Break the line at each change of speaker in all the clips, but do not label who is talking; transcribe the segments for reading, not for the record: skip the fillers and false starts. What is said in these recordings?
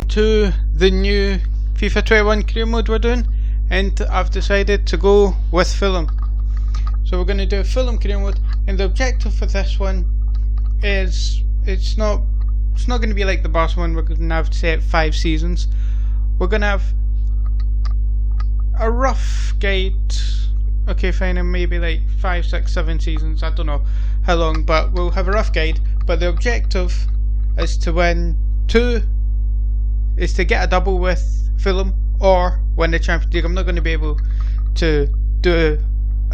to the new FIFA 21 career mode we're doing, and I've decided to go with Fulham. So we're going to do a Fulham career mode, and the objective for this one is it's not going to be like the boss one. We're going to have set 5 seasons. We're going to have a rough guide. Okay, fine, and maybe like 5, 6, 7 seasons. I don't know how long, but we'll have a rough guide. But the objective is to win 2. Is to get a double with Fulham or win the Champions League. I'm not going to be able to do it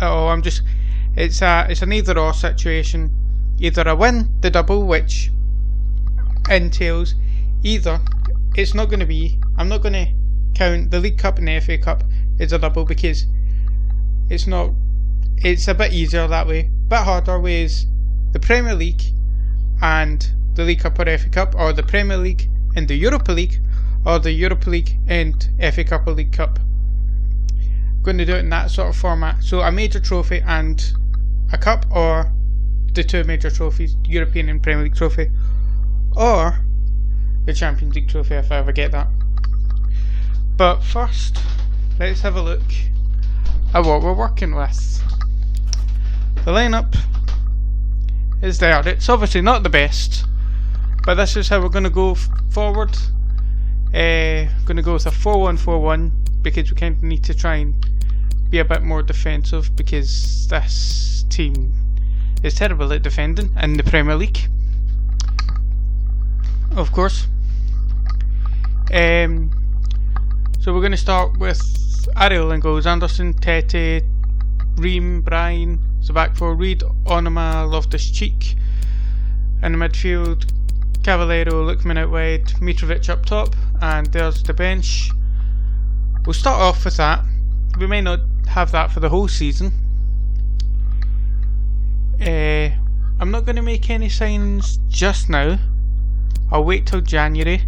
all. It's an either or situation. Either I win the double, which entails either I'm not going to count the League Cup and the FA Cup as a double, because it's a bit easier that way. Bit harder way is the Premier League and the League Cup or FA Cup, or the Premier League and the Europa League, or the Europa League and FA Cup or League Cup. I'm going to do it in that sort of format. So a major trophy and a cup, or the 2 major trophies, European and Premier League trophy, or the Champions League trophy if I ever get that. But first, let's have a look at what we're working with. The lineup is there. It's obviously not the best, but this is how we're going to go forward. Going to go with a 4-1-4-1 because we kind of need to try and be a bit more defensive, because this team is terrible at defending in the Premier League, of course. So we're going to start with Ariel in goals, Anderson, Tete, Ream, Bryan. So back 4, Reed, Onuma, Loftus-Cheek. In the midfield, Cavallero, Lookman out wide, Mitrovic up top, and there's the bench. We'll start off with that. We may not have that for the whole season. I'm not going to make any signings just now. I'll wait till January,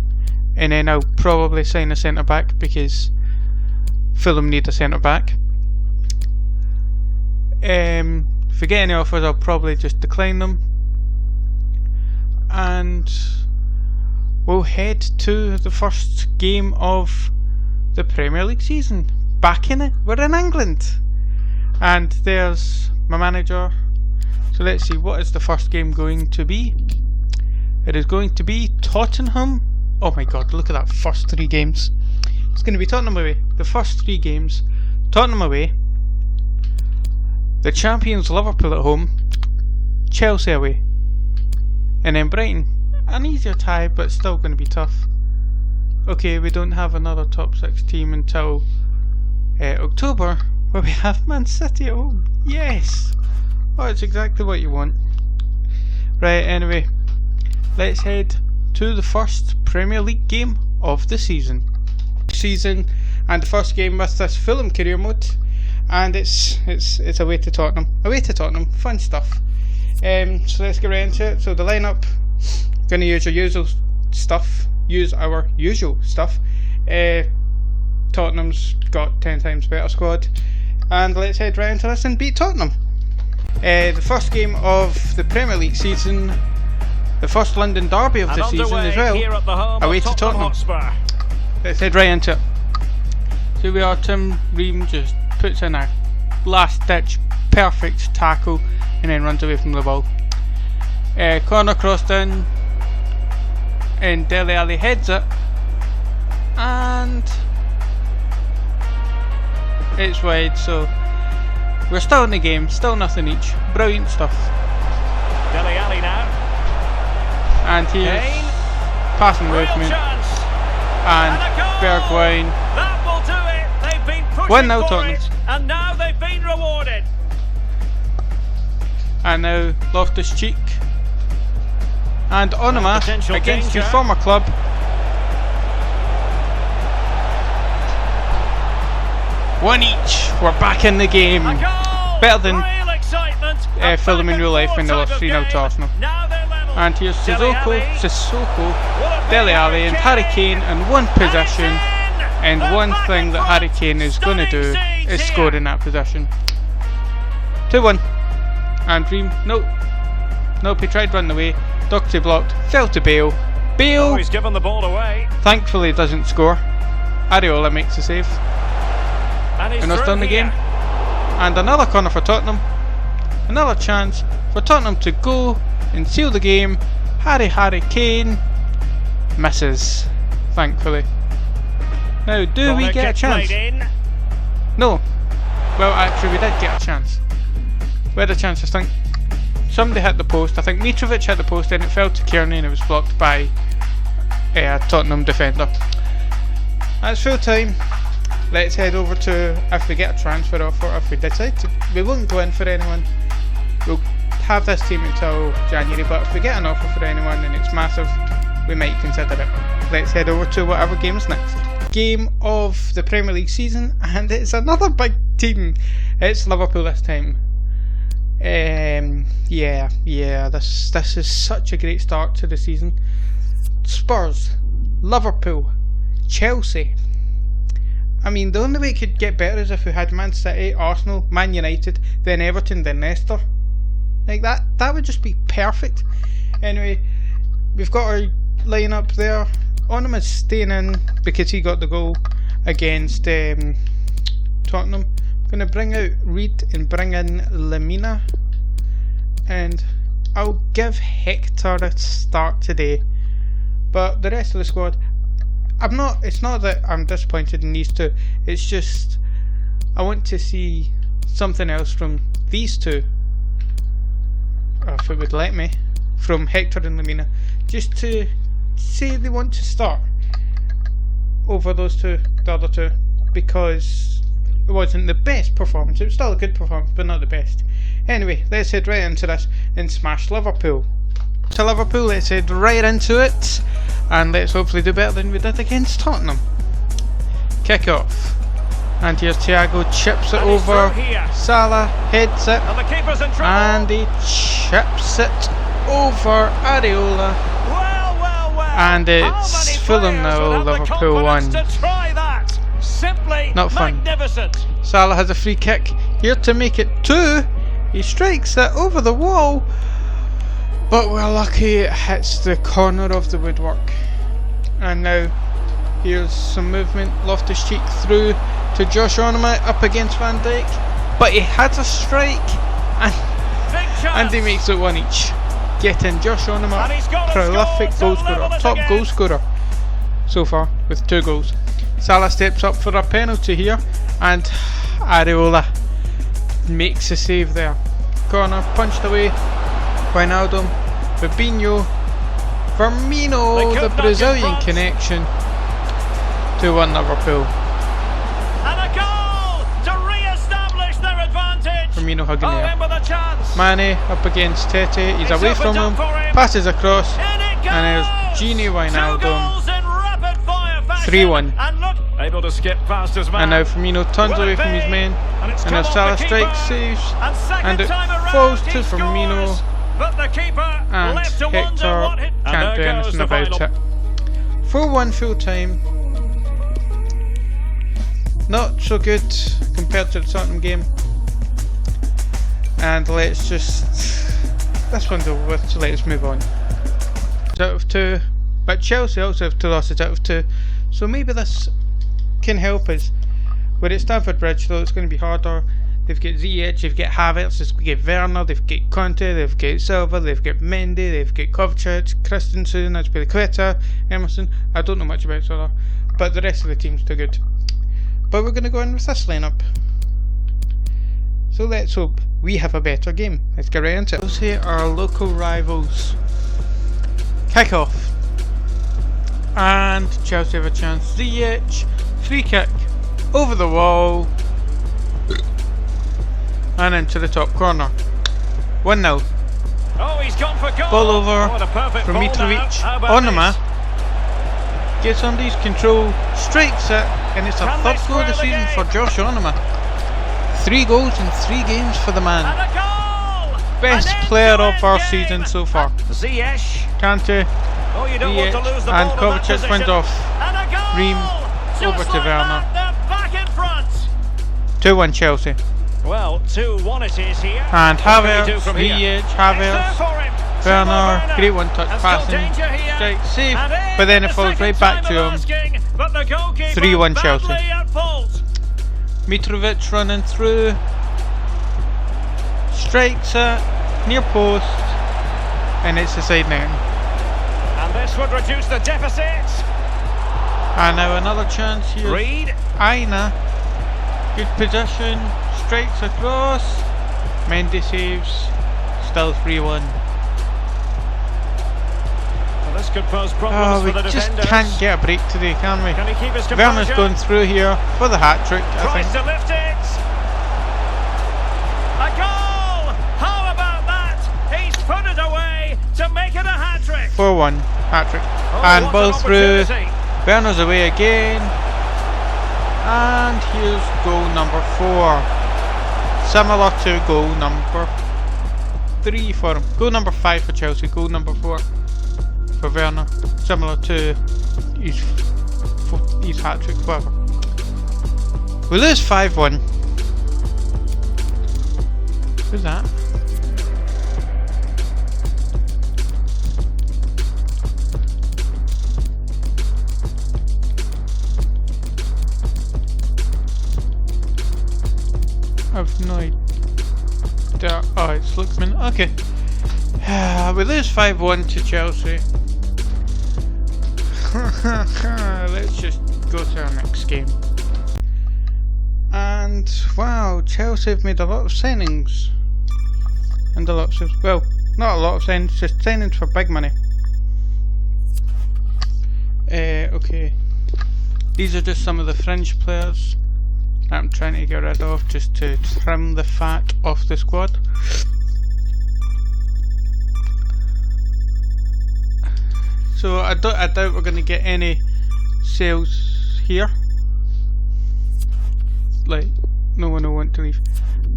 and then I'll probably sign a centre back, because Fulham need a centre back. If we get any offers, I'll probably just decline them, and we'll head to the first game of the Premier League season. Back in it, we're in England, and there's my manager. So let's see, what is the first game going to be? It is going to be Tottenham. Oh my god, look at that first 3 games. It's going to be Tottenham away. The first 3 games, Tottenham away, the champions Liverpool at home, Chelsea away, and then Brighton. An easier tie, but still going to be tough. Okay, we don't have another top 6 team until October, where we have Man City at home. Yes! Oh, it's exactly what you want. Right, anyway, let's head to the first Premier League game of the season. And the first game with this Fulham career mode, and it's away to Tottenham. Away to Tottenham, fun stuff. So let's get right into it. So the lineup, going to use our usual stuff. Tottenham's got 10 times better squad, and let's head right into this and beat Tottenham. The first game of the Premier League season, the first London derby of the season as well, away to Tottenham. Let's head right into it. So we are, Tim Ream just puts in a last ditch perfect tackle and then runs away from the ball. Corner crossed in, and Dele Alli heads it, and it's wide. So we're still in the game, still nothing each. Brilliant stuff.
Dele Alli now,
and here's passing movement, and Bergwijn.
That will do it. They've been pushing
1-0
for
Tottenham.
it, and now they've been rewarded.
And now Loftus-Cheek and Onuma against
danger.
his former club. One each. We're back in the game. Better than Fulham in real life when they lost 3-0 to Arsenal. And here's Sissoko, Dele Alli and Harry Kane in one position. And one thing that Harry Kane is going to do is score in that position. 2-1. And Ream, nope, he tried running away. Doherty blocked, fell to Bale,
Oh, he's given the ball away.
thankfully doesn't score. Areola makes the save.
And he's
And it's done the game. And another corner for Tottenham. Another chance for Tottenham to go and seal the game. Harry Kane misses, thankfully. Now, do we get a chance? No. Well, actually, we did get a chance. We had a chance, I think. Somebody hit the post. I think Mitrovic hit the post, and it fell to Kearney, and it was blocked by a Tottenham defender. That's full time. Let's head over to, if we get a transfer offer, if we decide to, we won't go in for anyone. We'll have this team until January, but if we get an offer for anyone and it's massive, we might consider it. Let's head over to whatever game is next. Game of the Premier League season, and it's another big team. It's Liverpool this time. Yeah, this is such a great start to the season. Spurs, Liverpool, Chelsea. I mean, the only way it could get better is if we had Man City, Arsenal, Man United, then Everton, then Leicester. Like that would just be perfect. Anyway, we've got our lineup there. Onum is staying in because he got the goal against Tottenham. I'm going to bring out Reed and bring in Lamina. And I'll give Hector a start today. But the rest of the squad, it's not that I'm disappointed in these two. It's just I want to see something else from these two. If it would let me. From Hector and Lamina. Just to say they want to start over those two, the other two, because it wasn't the best performance. It was still a good performance, but not the best. Anyway, let's head right into this and smash Liverpool. To Liverpool, let's head right into it, and let's hopefully do better than we did against Tottenham. Kick off, and here's Thiago, chips it over. Salah heads it, and he chips it over Areola. And it's Fulham now, Liverpool 1. Not fun. Salah has a free kick here to make it 2. He strikes it over the wall, but we're lucky it hits the corner of the woodwork. And now here's some movement. Loftus-Cheek through to Josh Onuma up against Van Dijk, but he has a strike, and he makes it 1 each. Get in, Josh Onuma, prolific goal scorer, top goal scorer so far with 2 goals. Salah steps up for a penalty here, and Areola makes a save there. Corner punched away. Wijnaldum, Fabinho, Firmino, the Brazilian connection to 1 Liverpool.
And a goal to re-establish their advantage.
Firmino hugging there. Mane up against Tete, he's away from him, passes across, and there's Gini Wijnaldum. 3-1.
Able to skip past his man.
And now Firmino turns away from his men, and now Salah strikes, saves, and it falls to Firmino, and Hector can't do anything about it. 4-1 full time. Not so good compared to the Tottenham game. And let's just, this one's over with, so let's move on. Out of 2, but Chelsea also have 2 losses out of 2, so maybe this can help us. We're at Stamford Bridge, though it's going to be harder. They've got Ziyech, they've got Havertz, they've got Werner, they've got Conte, they've got Silva, they've got Mendy, they've got Kovacic, Christensen, Azpilicueta, Emerson. I don't know much about Salah, but the rest of the team's too good. But we're going to go in with this lineup. So let's hope we have a better game. Let's get right into it. Those here are our local rivals. Kick off. And Chelsea have a chance. Ziyech, free kick, over the wall, and into the top corner. 1-0.
Oh, he's gone for goal.
Ball over
from
Mitrovic. Onuma gets under his control, strikes it, and it's a 3rd goal of the season for Josh Onuma. 3 goals in 3 games for the man. Best player of our season so far.
Ziyech.
Kante, Ziyech, and Kovacic went off. Ream over to Werner. 2-1 Chelsea.
Well, 2-1 it is here.
And Havertz, Ziyech, Havertz, Werner, great one-touch passing, strike, save, but then it falls right back to him. 3-1 Chelsea. Mitrovic running through, strikes it, near post, and it's a side net.
And this would reduce the deficit.
And now another chance here.
Reed.
Aina, good position, strikes across, Mendy saves, still 3-1.
Well, this could pose problems
We
for the
just
defenders.
can't get a break today, can we?
Can he keep his composure?
Werner's going through here for the hat-trick, I
Tries
think.
to lift it. A goal! How about that? He's put it away to make it a hat-trick.
4-1, hat-trick.
Oh,
And
what
ball
an
through,
opportunity.
Werner's away again. And here's goal number 4. Similar to goal number 3 for him. Goal number 5 for Chelsea, goal number 4 for Werner. Similar to his hat-trick, whatever. We lose 5-1. Who's that? I've no idea. Oh, it's Luxman. Okay. We lose 5-1 to Chelsea. Let's just go to our next game. And wow, Chelsea have made a lot of signings. And a lot of, well, not a lot of signings, just signings for big money. Okay. These are just some of the fringe players that I'm trying to get rid of, just to trim the fat off the squad. So I doubt we're going to get any sales here. Like, no one will want to leave.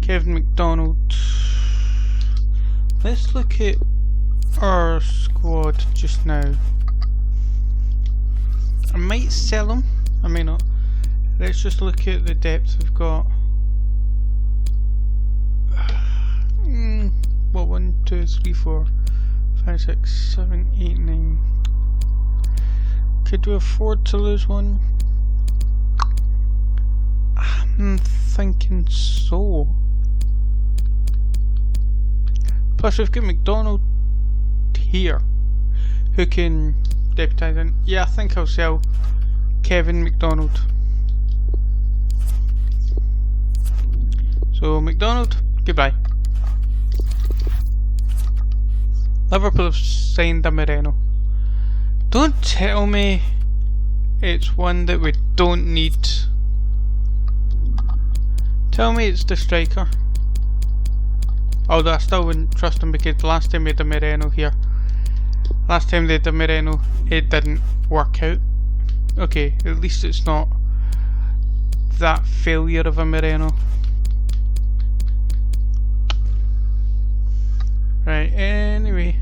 Kevin McDonald. Let's look at our squad just now. I might sell them, I may not. Let's just look at the depth we've got. Well, 1, 2, 3, 4, 5, 6, 7, 8, 9. Could we afford to lose one? I'm thinking so. Plus we've got McDonald here, who can deputise in. Yeah, I think I'll sell Kevin McDonald. So McDonald, goodbye. Liverpool have signed a Moreno. Don't tell me it's one that we don't need. Tell me it's the striker. Although I still wouldn't trust him, because last time we had a Moreno here. Last time they had a Moreno, it didn't work out. Okay, at least it's not that failure of a Moreno. Right, anyway.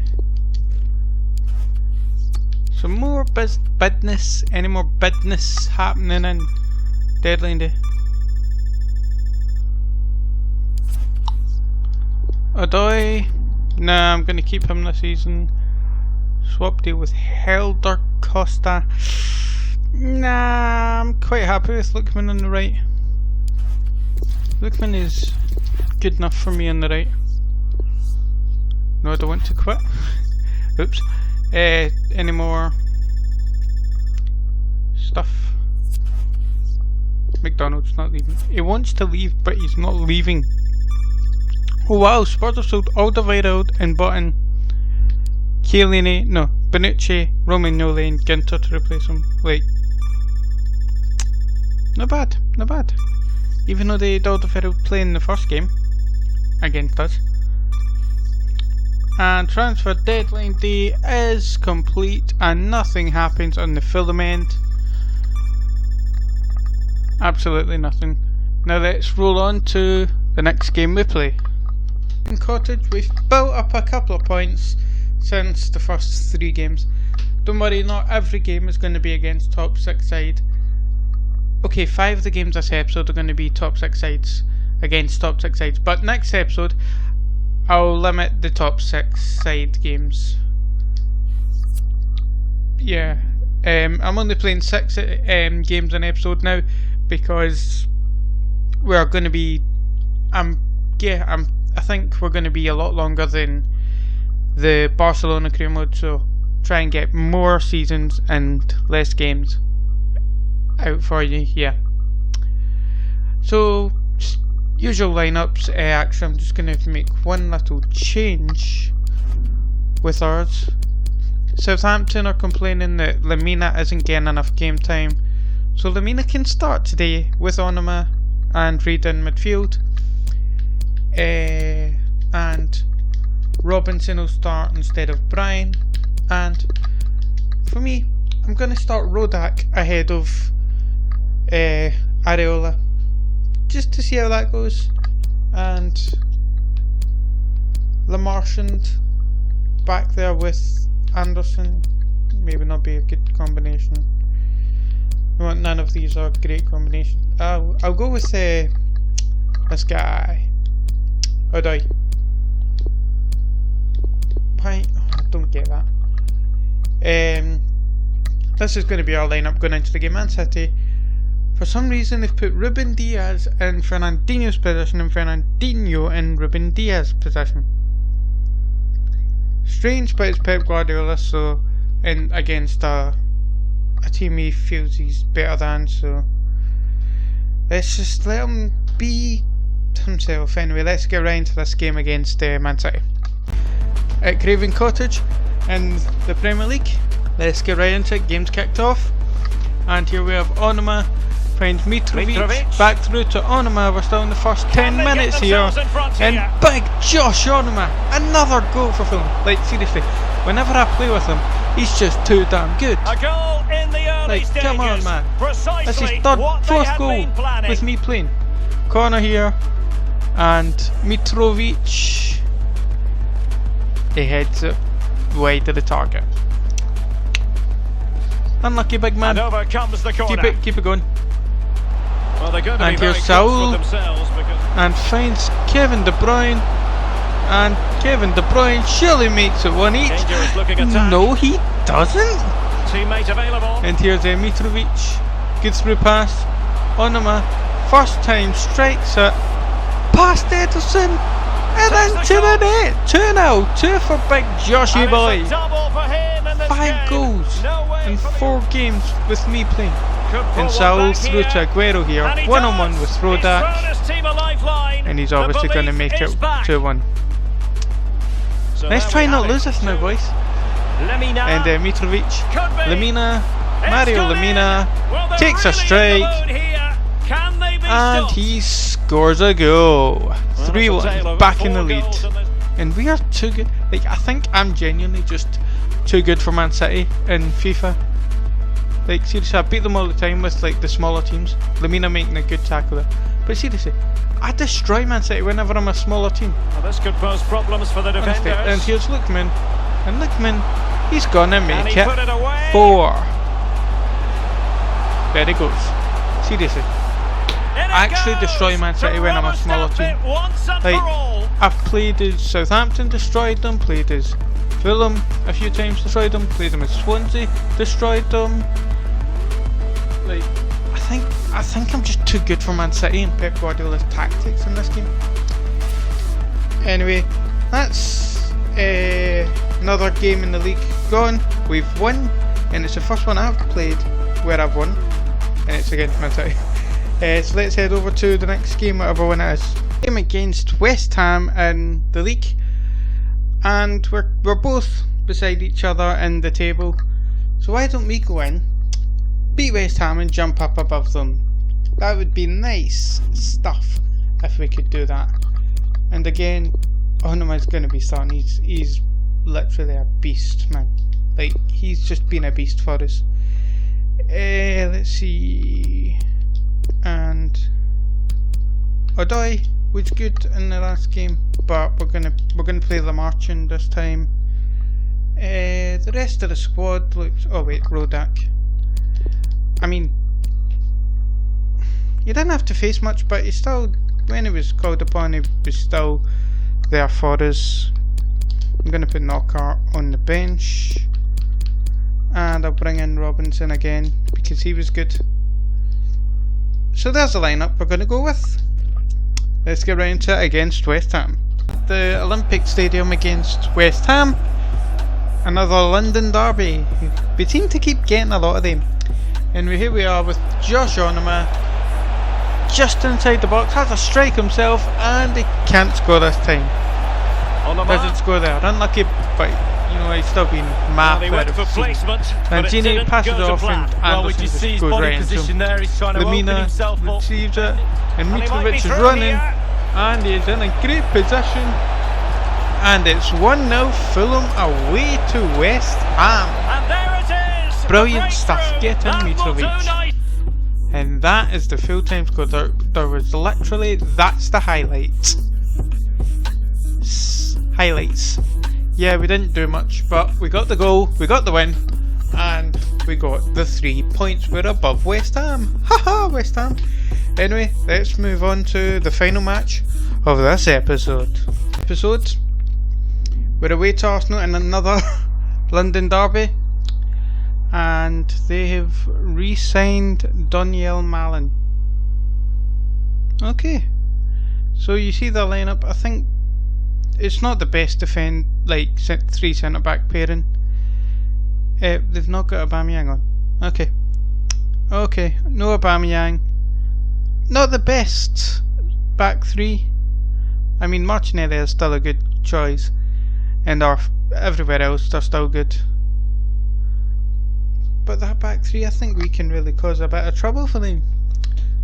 Some more business, any more business happening in Deadline Day? Odoi, nah, I'm gonna keep him this season. Swap deal with Helder Costa. Nah, I'm quite happy with Lookman on the right. Lookman is good enough for me on the right. No, I don't want to quit. Oops. Any more stuff? McDonald's not leaving. He wants to leave, but he's not leaving. Oh wow, Spurs have sold Alderweireld and bought in Chiellini, no, Bonucci, Romagnoli and Ginter to replace him. Like, not bad, not bad. Even though they had Alderweireld play in the first game against us. And transfer deadline day is complete and nothing happens on the Fulham end. Absolutely nothing. Now let's roll on to the next game we play. In Cottage, we've built up a couple of points since the first 3 games. Don't worry, not every game is going to be against top 6 side. Okay, 5 of the games this episode are going to be top 6 sides against top 6 sides. But next episode, I'll limit the top 6 side games. Yeah, I'm only playing 6 games an episode now because we're going to be. I think we're going to be a lot longer than the Barcelona career mode, so try and get more seasons and less games out for you. Yeah. So usual lineups. Actually, I'm just going to make one little change with ours. Southampton are complaining that Lamina isn't getting enough game time, so Lamina can start today with Onuma and Reid in midfield, and Robinson will start instead of Brian. And for me, I'm going to start Rodak ahead of Areola, just to see how that goes. And Lamarchand back there with Anderson, maybe not be a good combination. Well, none of these are great combinations. I'll go with this guy. Odoi. Why? Oh, I don't get that. This is going to be our lineup going into the game. Man City, for some reason, they've put Ruben Diaz in Fernandinho's position and Fernandinho in Ruben Diaz's position. Strange, but it's Pep Guardiola, so, and against a team he feels he's better than, so let's just let him be himself. Anyway, let's get right into this game against Man City at Craven Cottage in the Premier League. Let's get right into it. Game's kicked off, and here we have Onuma finds Mitrovic, back through to Onuma. We're still in the first 10 minutes here, and big Josh Onuma, another goal for Fulham. Like, seriously, whenever I play with him, he's just too damn good.
A goal in the early stages.
Come on, man. This is
Precisely
fourth goal with me playing. Corner here, and Mitrovic, he heads it wide to the target. Unlucky, big man.
And over comes the corner.
Keep it going.
Well, they're going to
And
be very
here's
close
Saul,
with themselves because
and finds Kevin De Bruyne, and Kevin De Bruyne surely makes it one each.
dangerous looking attack.
No, he doesn't.
Teammate available.
And here's Mitrovic, good through pass. Onuma, first time strikes it, past Ederson, and into the net. 2-0, 2 for big Joshy
And
boy.
it's a double for him in this
5
game.
goals
No way
in
for the
4 games with me playing.
Could pull
And
one
Saul
back
through
here.
to Aguero here,
And he
1-on-1
does.
with
He's thrown
Rodak,
his team a lifeline.
and he's
The
obviously going to
belief
make
is
it
back.
2-1.
So
Let's
there
try
we
not
have
lose
it.
this now, boys.
Lemina.
And Mitrovic,
Could be.
Lamina,
It's
Mario
gone in.
Lamina
Well, they're
takes a
really in the
strike,
mood here. Can they be
and
stopped?
he scores a goal.
Well, it's a tale
3-1,
of
back in the
4
lead.
goals in this.
And we are too good. Like, I think I'm genuinely just too good for Man City in FIFA. Like, seriously, I beat them all the time with like the smaller teams. Lamina making a good tackle there. But seriously, I destroy Man City whenever I'm a smaller team.
Well, this could pose problems for the
Honestly.
defenders.
And here's Lookman. And Lookman, he's gonna
And
make
he
it
put it away.
4. There it goes. Seriously,
In it
I actually
goes
destroy Man City
to
when I'm a
rubber
smaller
stamp
team.
it once and
Like,
for all.
I've played as Southampton, destroyed them, played as Fulham a few times, destroyed them, played them as Swansea, destroyed them. Like, I think I'm just too good for Man City and Pep Guardiola's tactics in this game. Anyway, that's another game in the league gone. We've won, and it's the first one I've played where I've won, and it's against Man City. So let's head over to the next game, whatever one it is. Game against West Ham in the league, and we're both beside each other in the table. So why don't we go in, beat West Ham and jump up above them? That would be nice stuff if we could do that. And again, Onuma's going to be starting. He's literally a beast, man. Like, he's just been a beast for us. Let's see. And Odoi was good in the last game, but we're gonna play Lamarchand this time. The rest of the squad looks. Oh wait, Rodak. I mean, you didn't have to face much, but he still, when he was called upon, he was still there for us. I'm going to put Knockhart on the bench, and I'll bring in Robinson again because he was good. So there's the lineup we're going to go with. Let's get right into it against West Ham. The Olympic Stadium against West Ham. Another London derby. We seem to keep getting a lot of them. And here we are with Josh Onuma, just inside the box, has a strike himself, and he can't score this time. Doesn't score there. Unlucky, but you know, he's still been mad.
He went for placement,
and Gini passes it off, and Anderson just goes right into him. Lemina receives it, and Mitrovic is running, and he's in a great position. And it's 1-0 Fulham away to West Ham.
And there it is.
Brilliant stuff. Get in, Mitrovic. And that is the full-time score. There was literally, that's the highlights. Highlights. Yeah, we didn't do much, but we got the goal, we got the win, and we got the 3 points. We're above West Ham. Haha, West Ham. Anyway, let's move on to the final match of this episode. We're away to Arsenal in another London derby, and they have re-signed Daniel Malin. Okay, so you see the lineup. I think it's not the best like 3 centre back pairing. They've not got Aubameyang on. Okay, no Aubameyang. Not the best back 3. I mean, Martinelli is still a good choice, and everywhere else they're still good. But that back 3, I think we can really cause a bit of trouble for them.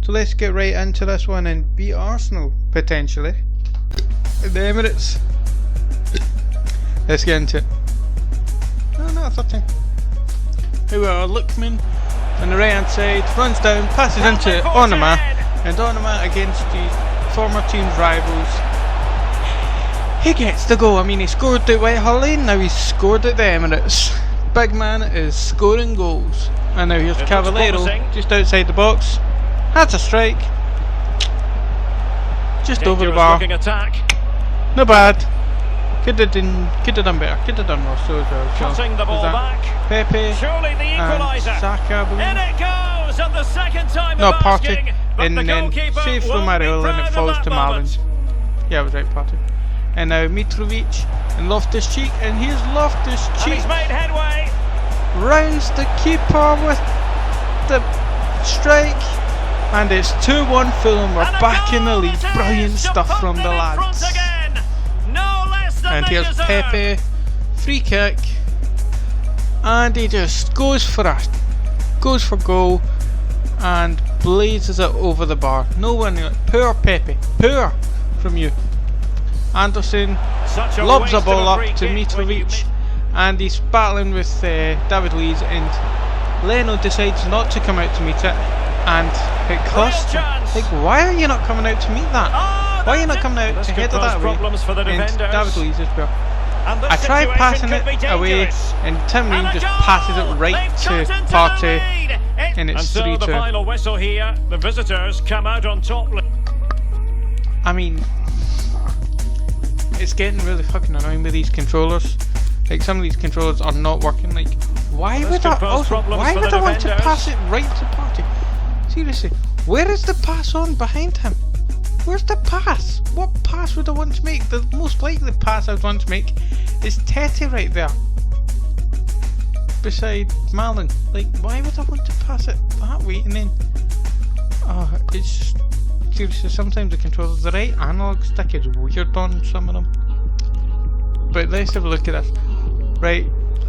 So let's get right into this one and beat Arsenal, potentially. The Emirates. Let's get into it. No, not a 13. Here we are, Lookman on the right hand side, runs down, passes into Onuma, and Onuma against the former team's rivals. He gets the goal. I mean, he scored at White Hart Lane, now he's scored at the Emirates. Big man is scoring goals. And now here's Cavallero, just outside the box. Has a strike. Just over the bar. Not bad. Could have done better. Could have done more so as well.
Cutting the ball back.
Pepe.
Surely the equaliser.
Saka.
In it goes, and the second time
no,
of
Partey.
asking,
And then save from Areola, and it falls to Malin. Yeah, I was right, Partey. And now Mitrovic and Loftus-Cheek, and here's Loftus-Cheek.
And he's made headway.
Rounds the keeper with the strike, and it's 2-1 Fulham. We're back in the lead. Brilliant stuff from the lads.
No less than
and here's Pepe, free kick, and he just goes for goal, and blazes it over the bar. No one, poor Pepe, poor from you. Anderson lobs a ball up to Mitrovic, and he's battling with David Luiz, and Leno decides not to come out to meet it, and it costs him. Like, why are you not coming out to meet that? Why are you not coming out to head it that way? And David Luiz is well. I tried passing it away, and Tim Ream just passes it right to Partey, and it's 3-2.
The final whistle here. The visitors come out on top.
I mean, it's getting really fucking annoying with these controllers. Like, some of these controllers are not working. Like, why would I want to pass it right to Partey? Seriously, where is the pass on behind him? Where's the pass? What pass would I want to make? The most likely pass I would want to make is Tete right there, beside Malin. Like, why would I want to pass it that way? And then, it's just, seriously, sometimes the controllers, the right analog stick is weird on some of them. But let's have a look at this. Right,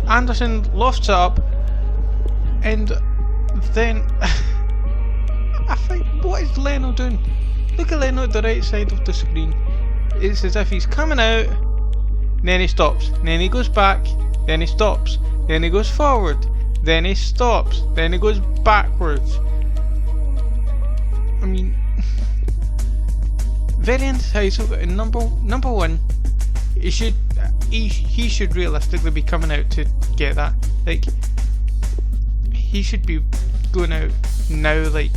Anderson lofts it up, and then I think, what is Leno doing? Look at Leno at the right side of the screen. It's as if he's coming out, then he stops, then he goes back, then he stops, then he goes forward, then he stops, then he goes backwards. I mean, very indecisive. And number one, he should realistically be coming out to get that. Like, he should be going out now. Like,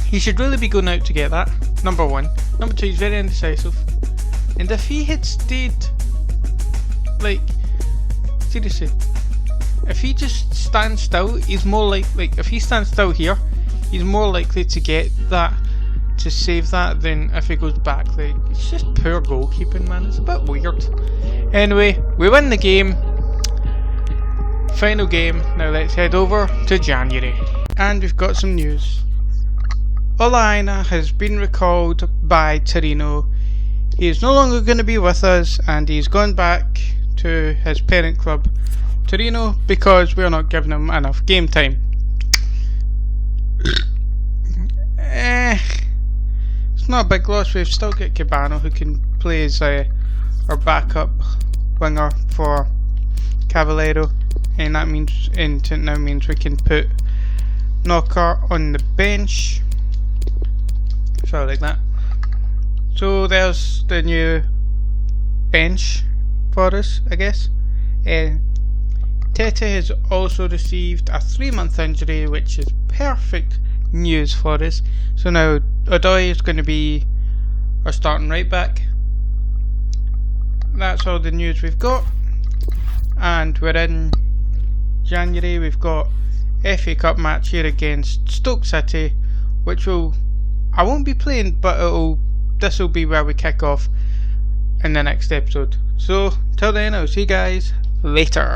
he should really be going out to get that. Number one. Number two, he's very indecisive. And if he had stayed, like, seriously, if he just stands still, he's more like if he stands still here, he's more likely to get that, to save that, than if he goes back. Like, it's just poor goalkeeping, man. It's a bit weird. Anyway, we win the game. Final game. Now let's head over to January. And we've got some news. Olaina has been recalled by Torino. He is no longer going to be with us, and he's gone back to his parent club, Torino, because we're not giving him enough game time. It's not a big loss. We've still got Cabano, who can play as our backup winger for Cavallero, and that means, and it now means we can put Knocker on the bench. So like that. So there's the new bench for us, I guess. Tete has also received a 3-month injury, which is perfect news for us. So now Odoi is going to be our starting right back. That's all the news we've got. And we're in January. We've got FA Cup match here against Stoke City, which I won't be playing, but this will be where we kick off in the next episode. So till then, I'll see you guys later.